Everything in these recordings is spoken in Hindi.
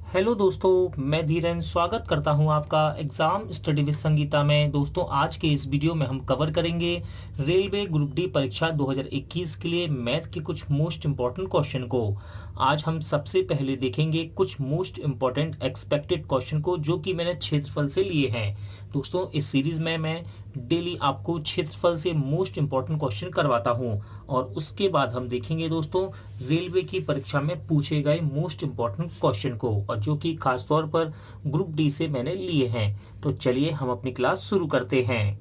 हेलो दोस्तों, मैं धीरेन स्वागत करता हूं आपका एग्जाम स्टडी विद संगीता में। दोस्तों, आज के इस वीडियो में हम कवर करेंगे रेलवे ग्रुप डी परीक्षा 2021 के लिए मैथ के कुछ मोस्ट इंपॉर्टेंट क्वेश्चन को। आज हम सबसे पहले देखेंगे कुछ मोस्ट इंपॉर्टेंट एक्सपेक्टेड क्वेश्चन को जो कि मैंने क्षेत्रफल से लिए हैं। दोस्तों, इस सीरीज में मैं डेली आपको क्षेत्रफल से मोस्ट इंपॉर्टेंट क्वेश्चन करवाता हूं और उसके बाद हम देखेंगे दोस्तों रेलवे की परीक्षा में पूछे गए मोस्ट इंपॉर्टेंट क्वेश्चन को, और जो कि खासतौर पर ग्रुप डी से मैंने लिए हैं। तो चलिए हम अपनी क्लास शुरू करते हैं।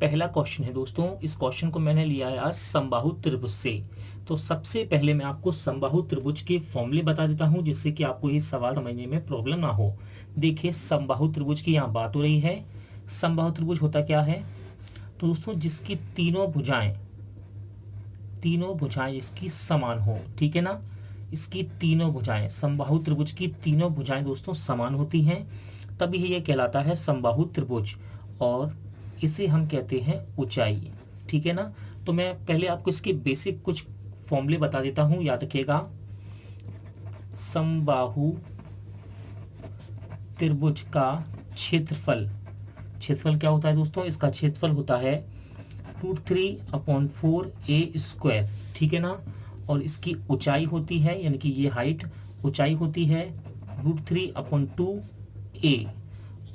पहला क्वेश्चन है दोस्तों, इस क्वेश्चन को मैंने लिया है आज समबाहु त्रिभुज से। तो सबसे पहले मैं आपको समबाहु त्रिभुज के फॉर्मूले बता देता हूं जिससे कि आपको ये सवाल समझने में प्रॉब्लम ना हो। देखिए, समबाहु त्रिभुज की यहाँ बात हो रही है। समबाहु त्रिभुज होता क्या है? तो दोस्तों, जिसकी तीनों भुजाएं इसकी समान हो, ठीक है ना। इसकी तीनों भुजाएं, समबाहु त्रिभुज की तीनों भुजाएं दोस्तों समान होती हैं, तभी ये कहलाता है समबाहु त्रिभुज, और इसे हम कहते हैं ऊंचाई, ठीक है ना। तो मैं पहले आपको इसके बेसिक कुछ फॉर्मूले बता देता हूं, याद रखिएगा। समबाहु त्रिभुज का क्षेत्रफल क्या होता है दोस्तों? इसका क्षेत्रफल होता है √3/4a², ठीक है ना। और इसकी ऊंचाई होती है, यानी कि ये हाइट ऊंचाई होती है √3/2a।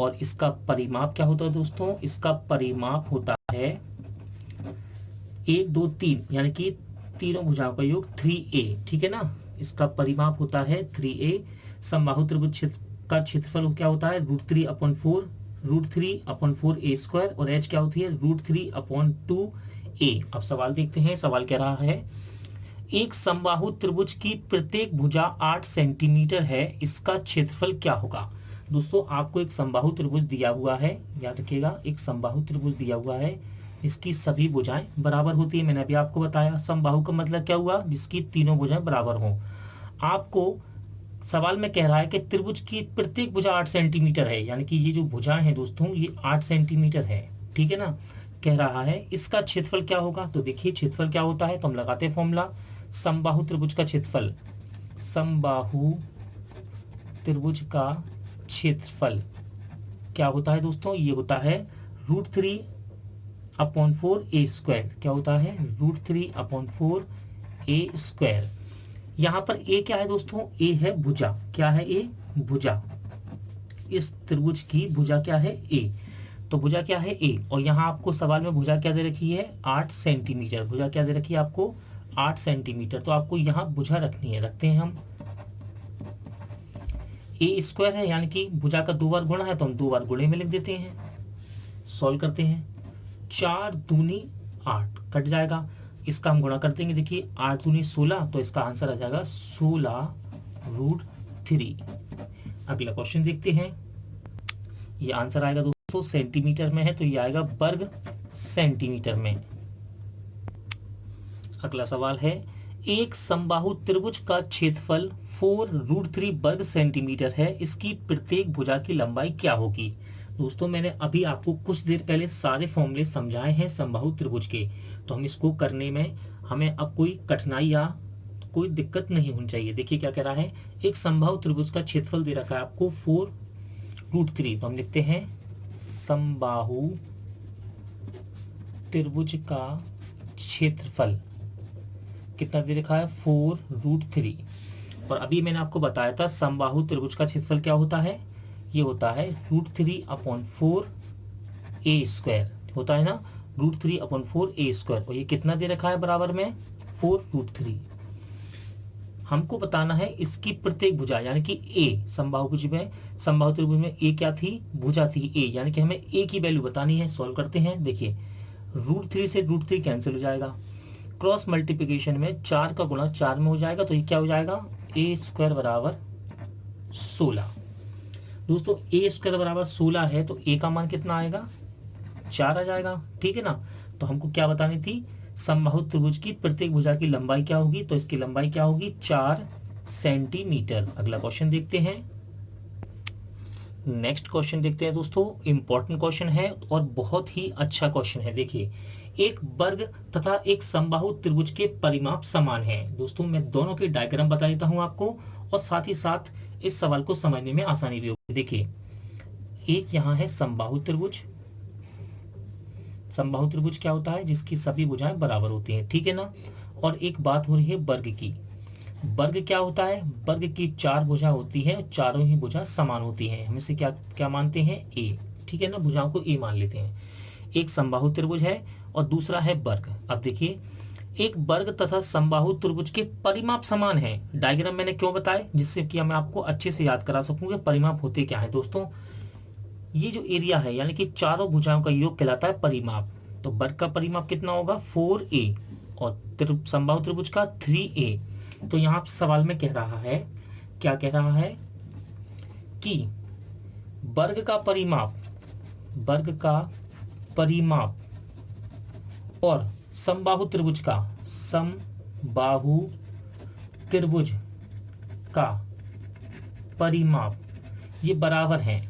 और इसका परिमाप क्या होता है दोस्तों? इसका परिमाप होता है 1 2 3, यानी कि तीनों भुजाओं का योग 3a, ठीक है ना। इसका परिमाप होता है 3a। समबाहु त्रिभुज का क्षेत्रफल क्या होता है? √3/4a², और h क्या होती है? √3/2a। अब सवाल देखते हैं। सवाल कह रहा है एक समबाहु त्रिभुज की प्रत्येक भुजा 8 सेंटीमीटर है, इसका क्षेत्रफल क्या होगा? दोस्तों, आपको एक समबाहु त्रिभुज दिया हुआ है, याद रखिएगा। एक समबाहु त्रिभुज दिया हुआ है, इसकी सभी भुजाएं बराबर होती है। मैंने अभी आपको बताया समबाहु का मतलब क्या हुआ? जिसकी तीनों भुजाएं बराबर हों। आपको सवाल में कह रहा है कि त्रिभुज की प्रत्येक भुजा 8 सेंटीमीटर है, यानी कि ये जो भुजाएं हैं दोस्तों ये 8 सेंटीमीटर है, ठीक है ना। कह रहा है इसका क्षेत्रफल क्या होगा। तो देखिए, क्षेत्रफल क्या होता है, तो हम लगाते हैं फॉर्मूला। समबाहु त्रिभुज का क्षेत्रफल, समबाहु त्रिभुज का क्षेत्रफल क्या होता है दोस्तों? ये होता है √3/4a²। क्या होता है? √3/4a²। यहां पर a क्या है दोस्तों? a है भुजा। क्या है? a भुजा। इस त्रिभुज की भुजा क्या है? a। तो भुजा क्या है? a। और यहाँ आपको सवाल में भुजा क्या दे रखी है? 8 सेंटीमीटर। भुजा क्या दे रखी है आपको? 8 सेंटीमीटर। तो आपको यहाँ भुजा रखनी है, रखते हैं हम। a² है, यानी कि भुजा का 2 बार गुणा है, तो हम 2 बार गुणे में लिख देते हैं। सॉल्व करते हैं। 4 दूनी 8 कट जाएगा, इसका हम गुणा कर देंगे। देखिए, 8 दूनी 16, तो इसका आंसर आ जाएगा 16√3। अगला क्वेश्चन देखते हैं। ये आंसर आएगा दोस्तों सेंटीमीटर में है, तो ये आएगा वर्ग सेंटीमीटर में। अगला सवाल है एक समबाहु त्रिभुज का क्षेत्रफल 4√3 वर्ग सेंटीमीटर है, इसकी प्रत्येक भुजा की लंबाई क्या होगी? दोस्तों, मैंने अभी आपको कुछ देर पहले सारे फॉर्मूले समझाए हैं समबाहु त्रिभुज के, तो हम इसको करने में हमें अब कोई कठिनाई या कोई दिक्कत नहीं होनी चाहिए। देखिए क्या कह रहा है, एक समबाहु त्रिभुज का क्षेत्रफल दे रखा है आपको 4√3, तो हम लिखते हैं समबाहु त्रिभुज का क्षेत्रफल कितना दे रखा है? 4√3। और अभी मैंने आपको बताया था समबाहु त्रिभुज का क्षेत्रफल क्या होता है? ये होता है √3/4a² होता है ना, √3/4a²। और ये कितना दे रखा है बराबर में? 4√3। हमको बताना है इसकी प्रत्येक भुजा, यानी कि a। समबाहु त्रिभुज में a क्या थी? भुजा थी a, यानी कि हमें a की वैल्यू बतानी है। सॉल्व करते हैं। देखिए, √3 से √3 कैंसिल हो जाएगा, क्रॉस मल्टीप्लिकेशन में 4 का गुणा 4 में हो जाएगा, तो ये क्या हो जाएगा? a² बराबर 16। दोस्तों, a² बराबर 16 है, तो a का मान कितना आएगा? 4 आ जाएगा, ठीक है ना। तो हमको क्या बतानी थी? समबाहु त्रिभुज की प्रत्येक भुजा की लंबाई क्या होगी? तो इसकी लंबाई क्या होगी? 4 सेंटीमीटर। अगला क्वेश्चन देखते हैं। नेक्स्ट क्वेश्चन देखते हैं दोस्तों। इंपॉर्टेंट क्वेश्चन है और बहुत ही अच्छा क्वेश्चन है। देखिए, एक वर्ग तथा एक समबाहु त्रिभुज के परिमाप समान है। दोस्तों, मैं दोनों के डायग्राम बता देता हूं आपको और साथ ही साथ इस सवाल को समझने में आसानी भी होगी। देखिए, एक यहाँ है समबाहु त्रिभुज। समबाहु त्रिभुज क्या होता है? जिसकी सभी भुजाएं बराबर होती हैं, ठीक है ना। और एक बात हो रही है वर्ग की। वर्ग क्या होता है? वर्ग की 4 भुजा होती है, चारों ही भुजा समान होती हैं। हम इसे क्या क्या मानते हैं? ए, ठीक है ना, भुजाओं को ए मान लेते हैं। एक समबाहु त्रिभुज है और दूसरा है वर्ग। अब देखिए, एक वर्ग तथा समबाहु त्रिभुज के परिमाप समान है। डायग्राम मैंने क्यों बताया? जिससे कि मैं आपको अच्छे से याद करा सकूं कि परिमाप होते क्या है। दोस्तों, ये जो एरिया है यानी कि चारों भुजाओं का योग कहलाता है परिमाप। तो वर्ग का परिमाप कितना होगा? 4a और समबाहु त्रिभुज का 3a। तो यहाँ सवाल में कह रहा है, क्या कह रहा है कि वर्ग का परिमाप, वर्ग का परिमाप और समबाहु त्रिभुज का, समबाहु त्रिभुज का परिमाप ये बराबर है।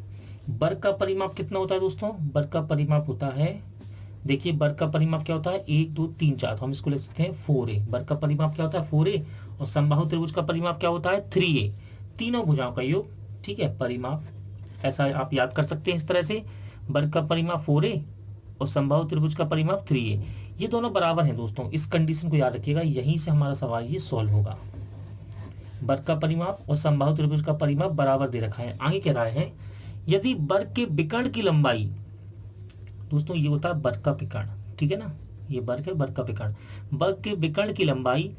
वर्ग का परिमाप कितना होता है दोस्तों? वर्ग का परिमाप होता है, देखिए वर्ग का परिमाप क्या होता है? 1 2 3 4, तो हम इसको लिख सकते हैं 4a। वर्ग का परिमाप क्या होता है? 4a। और समबाहु त्रिभुज का परिमाप क्या होता है? 3a। तीनों भुजाओं का योग, ठीक है, परिमाप। ऐसा आप याद कर सकते हैं इस तरह से, वर्ग का परिमाप 4a और समबाहु त्रिभुज का परिमाप 3a, ये दोनों बराबर हैं दोस्तों। इस कंडीशन को याद रखिएगा, यहीं से हमारा सवाल ये सॉल्व होगा। वर्ग का परिमाप और समबाहु त्रिभुज का परिमाप बराबर दे रखा है। आगे कह रहा है, यदि वर्ग के विकर्ण की लंबाई, दोस्तों ये होता है वर्ग का विकर्ण, ठीक है ना, ये वर्ग है, वर्ग का विकर्ण। वर्ग के विकर्ण की लंबाई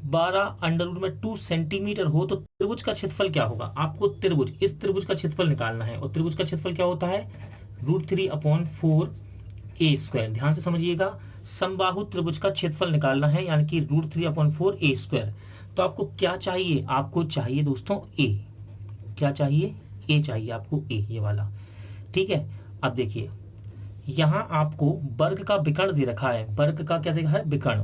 12√2 सेंटीमीटर हो तो त्रिभुज का क्षेत्रफल क्या होगा? आपको त्रिभुज, इस त्रिभुज का क्षेत्रफल निकालना है। और त्रिभुज का क्षेत्रफल क्या होता है? √3/4a²। ध्यान से समझिएगा, समबाहु त्रिभुज का क्षेत्रफल निकालना है, यानी कि √3/4a²। तो आपको क्या चाहिए? आपको चाहिए दोस्तों a। क्या चाहिए? a चाहिए आपको, a ये वाला, ठीक है। अब देखिए, यहाँ आपको वर्ग का विकर्ण दे रखा है। वर्ग का क्या देखा है? विकर्ण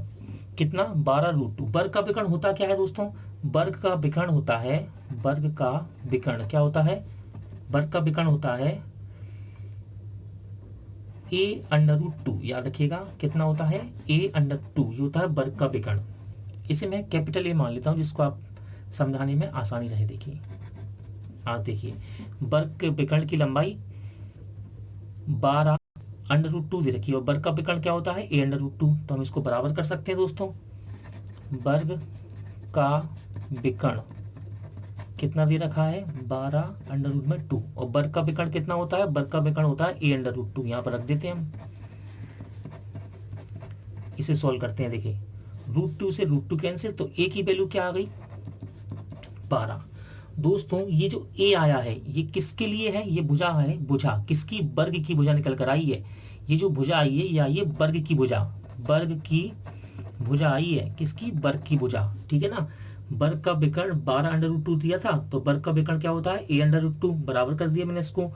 कितना? 12√2। वर्ग का विकर्ण होता क्या है दोस्तों? वर्ग का विकर्ण होता है, वर्ग का विकर्ण क्या होता है? वर्ग का विकर्ण होता है a√2। याद रखिएगा कितना होता है? a√2, ये होता है वर्ग का विकर्ण। इसे मैं कैपिटल A मान लेता हूँ, जिसको आप समझाने में आसानी रहे। देखिए, आप देखिए, वर्ग के विकर्ण की लंबाई 12√2 दे रखी है और वर्ग का विकर्ण क्या होता है? a√2। तो हम इसको बराबर कर सकते हैं दोस्तों। वर्ग का विकर्ण कितना दे रखा है? 12√2। और वर्ग का विकर्ण कितना होता है? वर्ग का विकर्ण होता है a√2। यहाँ पर रख देते हैं हम, इसे सॉल्व करते हैं। देखिए, √2 से √2 कैंसिल, तो a की वैल्यू क्या आ गई? 12। दोस्तों, ये जो a आया है ये किसके लिए है? ये भुजा है, भुजा किसकी? वर्ग की भुजा निकल कर आई है। ये जो भुजा आई है ये आई है वर्ग की भुजा, वर्ग की भुजा आई है। किसकी? वर्ग की भुजा, ठीक है ना। वर्ग का विकर्ण 12√2 दिया था, तो वर्ग का विकर्ण क्या होता है? a√2। बराबर कर दिया मैंने इसको,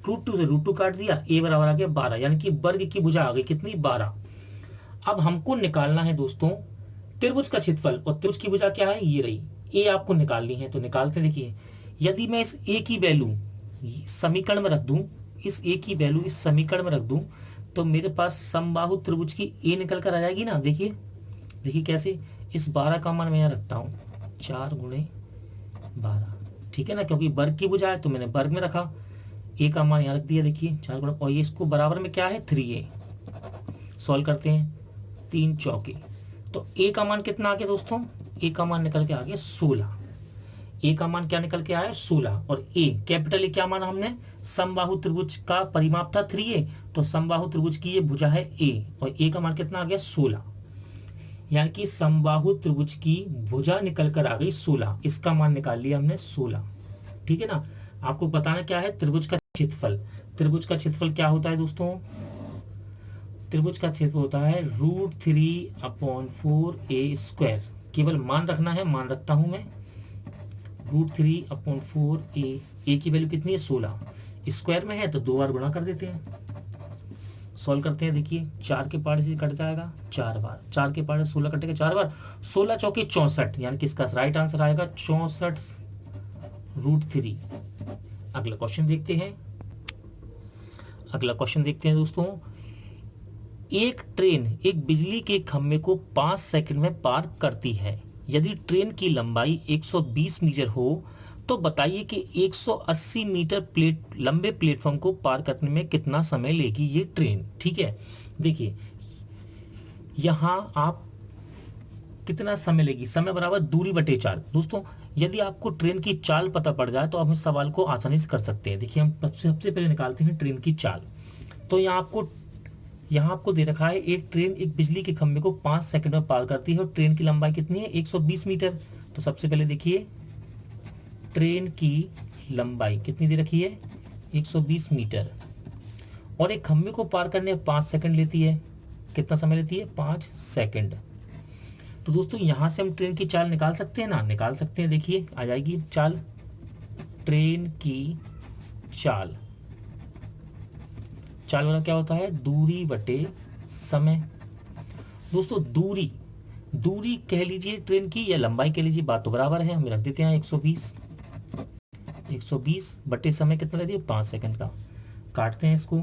√2 से √2 काट दिया, a बराबर आ गया 12, यानी कि वर्ग की भुजा आ गई कितनी? 12। अब हमको निकालना है दोस्तों त्रिभुज का क्षेत्रफल, और त्रिभुज की भुजा क्या है? ये रही, ए आपको निकालनी है। तो निकालते, देखिए, यदि मैं इस ए की वैल्यू समीकरण में रख दूं, इस ए की वैल्यू इस समीकरण में रख दूं, तो मेरे पास समबाहु त्रिभुज की ए निकल कर आ जाएगी ना। देखिए, देखिए कैसे, इस 12 का मान मैं यहाँ रखता हूँ, 4 × 12, ठीक है ना, क्योंकि वर्ग की भुजा है तो मैंने वर्ग में रखा। ए का मान यहाँ रख दिया, देखिए 4 × और ये इसको बराबर में क्या है? 3a। सॉल्व करते हैं, 3 चौके, तो ए का मान कितना आ गया दोस्तों? ए का मान निकल के आ गया 16। ए का मान क्या निकल के आया? 16। और ए कैपिटल ए क्या माना हमने? समबाहु त्रिभुज का परिमाप था 3a, तो समबाहु त्रिभुज की ये भुजा है a, और ए का मान कितना आ गया? 16। यानी कि समबाहु त्रिभुज की भुजा निकल कर आ गई 16, इसका मान निकाल लिया हमने 16, ठीक है ना। आपको बताना क्या है? त्रिभुज का क्षेत्रफल। त्रिभुज का क्षेत्रफल क्या होता है दोस्तों? त्रिभुज का क्षेत्रफल होता है √3/4a²। केवल मान रखना है, मान रखता हूं मैं, √3/4a। ए की वैल्यू कितनी है? 16। स्क्वायर में है तो 2 बार गुणा कर देते हैं। सॉल्व करते हैं, देखिए 4 के पार्ट से कट जाएगा 4 बार, 4 के पार्ट 16 कटेगा 4 बार, 16 चौके 64, यानी कि इसका राइट आंसर आएगा 64√3। अगला क्वेश्चन देखते हैं। अगला क्वेश्चन देखते हैं दोस्तों, एक ट्रेन एक बिजली के खंभे को 5 सेकंड में पार करती है। यदि ट्रेन की लंबाई 120 मीटर हो तो बताइए कि 180 मीटर लंबे प्लेटफॉर्म को पार करने में कितना समय लेगी ये ट्रेन। ठीक है, देखिए यहाँ आप कितना समय लेगी, समय बराबर दूरी बटे चाल। दोस्तों यदि आपको ट्रेन की चाल पता पड़ जाए तो आप इस सवाल को आसानी से कर सकते हैं। देखिए हम सबसे पहले निकालते हैं ट्रेन की चाल। तो यहाँ आपको दे रखा है एक ट्रेन एक बिजली के खंभे को 5 सेकंड में पार करती है और ट्रेन की लंबाई कितनी है, 120 मीटर। तो सबसे पहले देखिए ट्रेन की लंबाई कितनी दे रखी है, 120 मीटर, और एक खंभे को पार करने 5 सेकंड लेती है। कितना समय लेती है, 5 सेकंड। तो दोस्तों यहां से हम ट्रेन की चाल निकाल सकते हैं ना, निकाल सकते हैं। देखिए आ जाएगी चाल, ट्रेन की चाल वाला क्या होता है, दूरी बटे समय। दोस्तों दूरी कह लीजिए ट्रेन की या लंबाई कह लीजिए, बात तो बराबर है। हम रख देते हैं 120 बटे समय कितना ले रही है, 5 सेकंड का। काटते हैं इसको,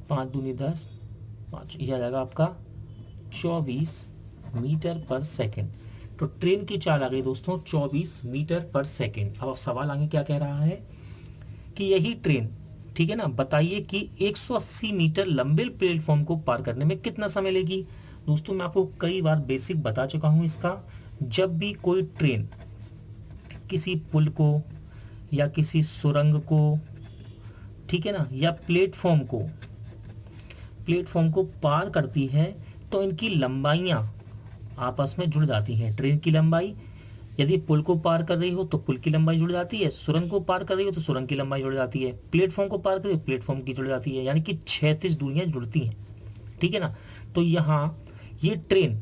5 दूनी 10, 5, यह आ जाएगा आपका 24 मीटर पर सेकंड। तो ट्रेन की चाल आ गई दोस्तों 24 मीटर पर सेकंड। अब सवाल आगे क्या कह रहा है कि यही ट्रेन, ठीक है ना, बताइए कि 180 मीटर लंबे प्लेटफॉर्म को पार करने में कितना समय लेगी। दोस्तों मैं आपको कई बार बेसिक बता चुका हूं इसका। जब भी कोई ट्रेन किसी पुल को या किसी सुरंग को, ठीक है ना, या प्लेटफॉर्म को पार करती है तो इनकी लंबाइयां आपस में जुड़ जाती हैं। ट्रेन की लंबाई यदि पुल को पार कर रही हो तो पुल की लंबाई जुड़ जाती है, सुरंग को पार कर रही हो तो सुरंग की लंबाई जुड़ जाती है, प्लेटफॉर्म को पार कर रही हो प्लेटफॉर्म की जुड़ जाती है, यानी कि 36 दूरियां जुड़ती हैं। ठीक है ना, तो यहाँ ये ट्रेन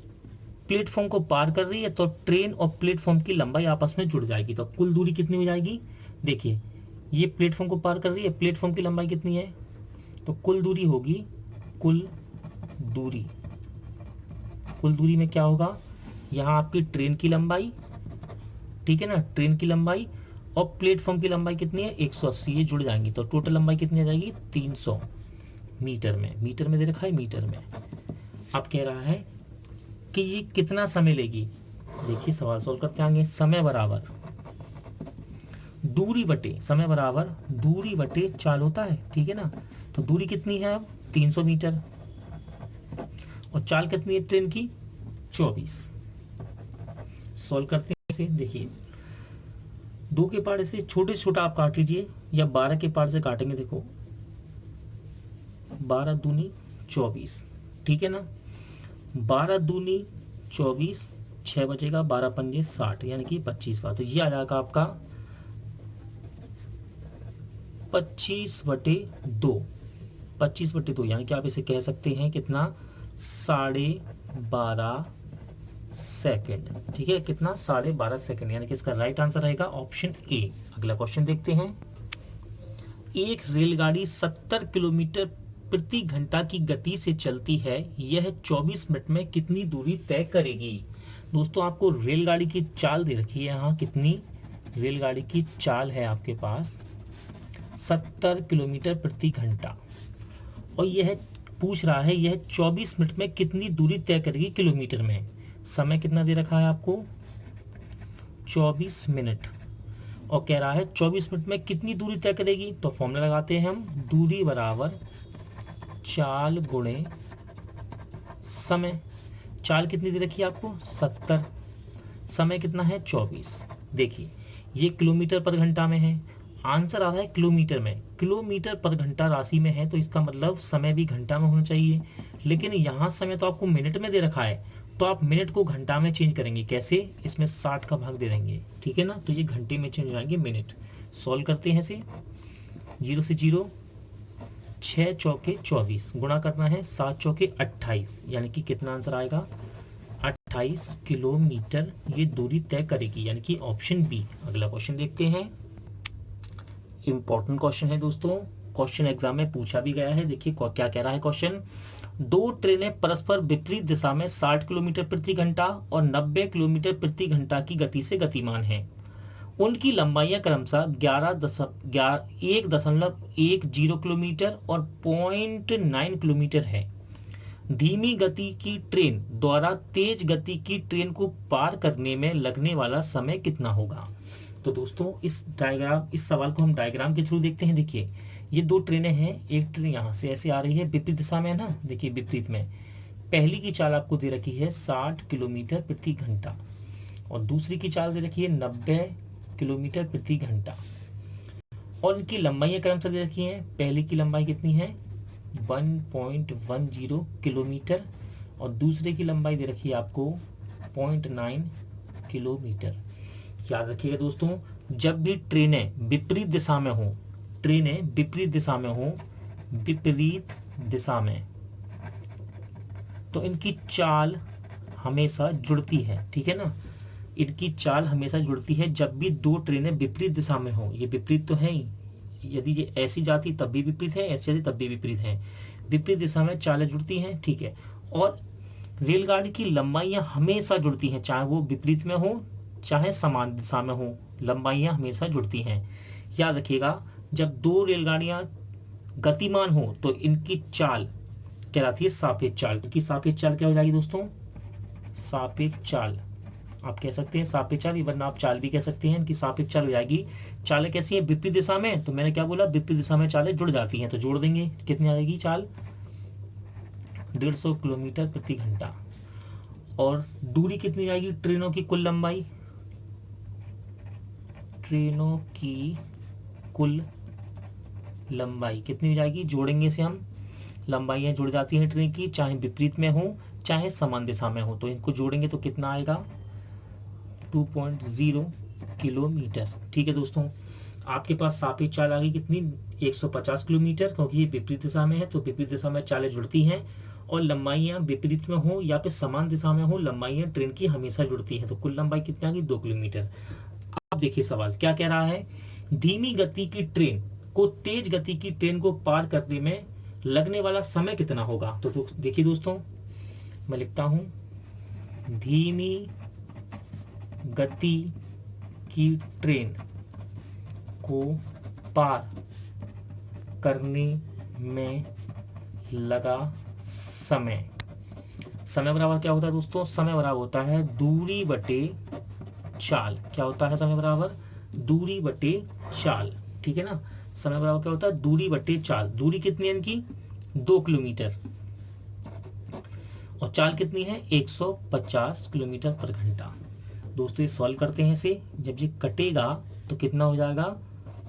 प्लेटफॉर्म को पार कर रही है तो ट्रेन और प्लेटफॉर्म की लंबाई आपस में जुड़ जाएगी। तो कुल दूरी कितनी हो जाएगी, देखिए ये प्लेटफॉर्म को पार कर रही है, प्लेटफॉर्म की लंबाई कितनी है, तो कुल दूरी होगी, कुल दूरी में क्या होगा, यहाँ आपकी ट्रेन की लंबाई, ठीक है ना, ट्रेन की लंबाई और प्लेटफॉर्म की लंबाई कितनी है, 180, ये जुड़ जाएंगी। तो टोटल लंबाई कितनी आ जाएगी, 300 मीटर में दे रखा है, मीटर में। अब कह रहा है कि ये कितना समय लेगी। देखिए सवाल सॉल्व करते आएंगे। समय बराबर दूरी बटे चाल होता है, ठीक है ना। तो दूरी कितनी है अब, 300 मीटर, और चाल कितनी है ट्रेन की, 24। सॉल्व करते हैं इसे। देखिए 2 के पार्ट से छोटे से छोटा आप काट लीजिए या 12 के पार्ट से काटेंगे। देखो 12 दूनी 24, ठीक है ना, 12 दूनी 24, 6 बचेगा, 12 पंजे 60, यानी कि 25 बार। तो ये आ जाएगा आपका 25/2, यानी कि आप इसे कह सकते हैं कितना, 12.5 सेकेंड। ठीक है, कितना, 12.5 सेकेंड, यानी कि इसका राइट आंसर रहेगा ऑप्शन ए। अगला क्वेश्चन देखते हैं। एक रेलगाड़ी 70 किलोमीटर प्रति घंटा की गति से चलती है, यह 24 मिनट में कितनी दूरी तय करेगी। दोस्तों आपको रेलगाड़ी की चाल दे रखी है, यहाँ कितनी रेलगाड़ी की चाल है आपके पास, 70 किलोमीटर प्रति घंटा, और यह पूछ रहा है यह 24 मिनट में कितनी दूरी तय करेगी किलोमीटर में। समय कितना दे रखा है आपको, 24 मिनट, और कह रहा है 24 मिनट में कितनी दूरी तय करेगी। तो फॉर्मूला लगाते हैं हम, दूरी बराबर चाल गुणे समय। चाल कितनी दे रखी है आपको, 70, समय कितना है 24। देखिए ये किलोमीटर पर घंटा में है, आंसर आ रहा है किलोमीटर में, किलोमीटर पर घंटा राशि में है, तो इसका मतलब समय भी घंटा में होना चाहिए। लेकिन यहाँ समय तो आपको मिनट में दे रखा है, तो आप मिनट को घंटा में चेंज करेंगे कैसे, इसमें 60 का भाग दे देंगे, ठीक है ना, तो ये घंटे में चेंज हो जाएंगे मिनट। सॉल्व करते हैं इसे, 0 से 0, 6 चौके 24, गुणा करना है 7 चौके 28, यानी कि कितना आंसर आएगा, 28 किलोमीटर ये दूरी तय करेगी, यानी कि ऑप्शन बी। अगला क्वेश्चन देखते हैं, इंपॉर्टेंट क्वेश्चन है दोस्तों, क्वेश्चन एग्जाम में पूछा भी गया है। देखिए क्या कह रहा है क्वेश्चन, 2 ट्रेनें परस्पर विपरीत दिशा में 60 किलोमीटर प्रति घंटा और 90 किलोमीटर प्रति घंटा की गति से गतिमान हैं। उनकी लंबाइयां क्रमशः 1.10 किलोमीटर और 0.9 किलोमीटर है। धीमी गति की ट्रेन द्वारा तेज गति की ट्रेन को पार करने में लगने वाला समय कितना होगा। तो दोस्तों इस सवाल को हम डायग्राम के थ्रू देखते हैं। देखिए ये दो ट्रेनें हैं, एक ट्रेन यहाँ से ऐसे आ रही है विपरीत दिशा में है ना, देखिए विपरीत में। पहली की चाल आपको दे रखी है 60 किलोमीटर प्रति घंटा और दूसरी की चाल दे रखी है 90 किलोमीटर प्रति घंटा और इनकी लंबाई क्रमशः दे रखी है। पहली की लंबाई कितनी है 1.10 किलोमीटर और दूसरे की लंबाई दे रखी है आपको 0.9 किलोमीटर। याद रखिएगा दोस्तों, जब भी ट्रेनें विपरीत दिशा में हो, ट्रेनें विपरीत दिशा में हो, विपरीत दिशा में, तो इनकी चाल हमेशा जुड़ती है, ठीक है ना। इनकी चाल हमेशा जुड़ती है जब भी दो ट्रेनें विपरीत दिशा में हो। ये विपरीत तो है ही, यदि ये ऐसी जाती तब भी विपरीत है, ऐसी जाती तब भी विपरीत है। विपरीत दिशा में चालें जुड़ती हैं, ठीक है। और रेलगाड़ी की लंबाइयां हमेशा जुड़ती हैं, चाहे वो विपरीत में हो चाहे समान दिशा में हो, लंबाइयां हमेशा जुड़ती हैं। याद रखिएगा, जब दो रेलगाड़ियां गतिमान हो तो इनकी चाल कहलाती है सापेक्ष चाल। इनकी सापेक्ष चाल क्या हो जाएगी दोस्तों, सापेक्ष चाल आप कह सकते हैं, सापेक्ष चाल, वरना आप चाल भी कह सकते हैं। इनकी सापेक्ष चाल हो जाएगी। चालें कैसी है विपरीत दिशा में, तो मैंने क्या बोला, विपरीत दिशा में चालें जुड़ जाती हैं, तो जोड़ देंगे, कितनी आएगी चाल 150 किलोमीटर प्रति घंटा। और दूरी कितनी आएगी ट्रेनों की कुल लंबाई, ट्रेनों की कुल लंबाई कितनी हो जाएगी, जोड़ेंगे से हम, लंबाइयां जुड़ जाती हैं ट्रेन की, चाहे विपरीत में हो चाहे समान दिशा में हो, तो इनको जोड़ेंगे तो कितना आएगा 2.0 किलोमीटर। ठीक है दोस्तों, आपके पास सापेक्ष चाल आ गई कितनी 150 किलोमीटर, क्योंकि ये विपरीत दिशा में है तो विपरीत दिशा में चालें जुड़ती हैं और लंबाइयां विपरीत में हो या फिर समान दिशा में हो, लंबाइयां ट्रेन की हमेशा जुड़ती हैं, तो कुल लंबाई कितनी आ गई 2 किलोमीटर। अब देखिए सवाल क्या कह रहा है, धीमी गति की ट्रेन को तेज गति की ट्रेन को पार करने में लगने वाला समय कितना होगा। तो देखिए दोस्तों, मैं लिखता हूं, धीमी गति की ट्रेन को पार करने में लगा समय, समय बराबर क्या होता है दोस्तों, समय बराबर होता है दूरी बटे चाल। क्या होता है समय बराबर दूरी बटे चाल, ठीक है ना। समय बराबर क्या होता है दूरी बटे चाल। दूरी कितनी है इनकी 2 किलोमीटर और चाल कितनी है 150 किलोमीटर पर घंटा। दोस्तों ये सॉल्व करते हैं इसे, जब ये कटेगा तो कितना हो जाएगा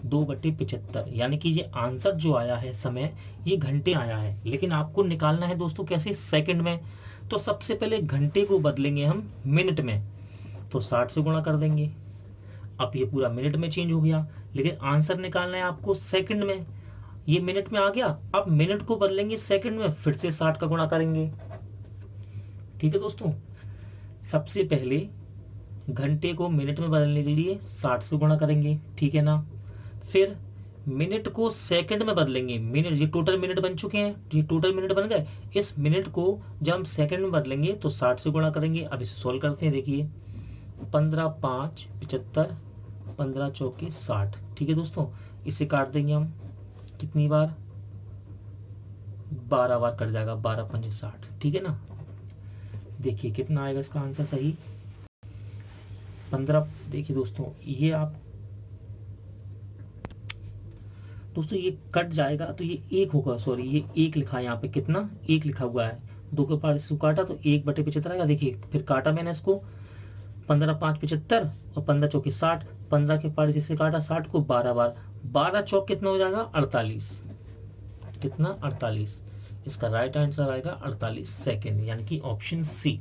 2/75, यानी कि ये आंसर जो आया है समय ये घंटे आया है, लेकिन आपको निकालना है दोस्तों कैसे, सेकंड में। तो सबसे पहले घंटे को बदलेंगे हम मिनट में, तो 60 से गुणा कर देंगे। अब ये पूरा मिनट में चेंज हो गया, लेकिन आंसर निकालना है आपको सेकंड में। ये मिनट में आ गया, अब मिनट को बदलेंगे सेकंड में, फिर से 60 का गुणा करेंगे। ठीक है दोस्तों, सबसे पहले घंटे को मिनट में बदलने के लिए 60 से गुणा करेंगे, ठीक है ना। फिर मिनट को सेकंड में बदलेंगे, मिनट ये टोटल मिनट बन चुके हैं, ये टोटल मिनट बन गए। इस मिनट को जब हम सेकंड में बदलेंगे तो 60 से गुणा करेंगे। अब इसे सोल्व करते हैं, देखिए 15 5 75, 15 चौके 60। ठीक है दोस्तों, इसे काट देंगे हम कितनी बार 12 बार कट जाएगा, 12 5 60, ठीक है ना। देखिए कितना आएगा इसका आंसर सही 15। देखिए दोस्तों ये आप दोस्तों ये कट जाएगा तो ये 1 होगा, सॉरी ये 1 लिखा है यहाँ पे, कितना 1 लिखा हुआ है, 2 के पार इसको काटा तो 1/75 आएगा। देखिए फिर काटा मैंने इसको 15 5 75 और 15 चौके 60, 15 के पार जिससे काटा 60 को 12 बार, 12 चौक कितना हो जाएगा 48, कितना 48। इसका राइट आंसर आएगा 48 सेकेंड, यानी कि ऑप्शन सी।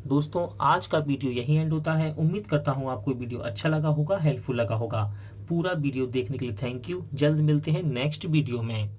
दोस्तों आज का वीडियो यही एंड होता है। उम्मीद करता हूँ आपको वीडियो अच्छा लगा होगा, हेल्पफुल लगा होगा। पूरा वीडियो देखने के लिए थैंक यू। जल्द मिलते हैं नेक्स्ट वीडियो में।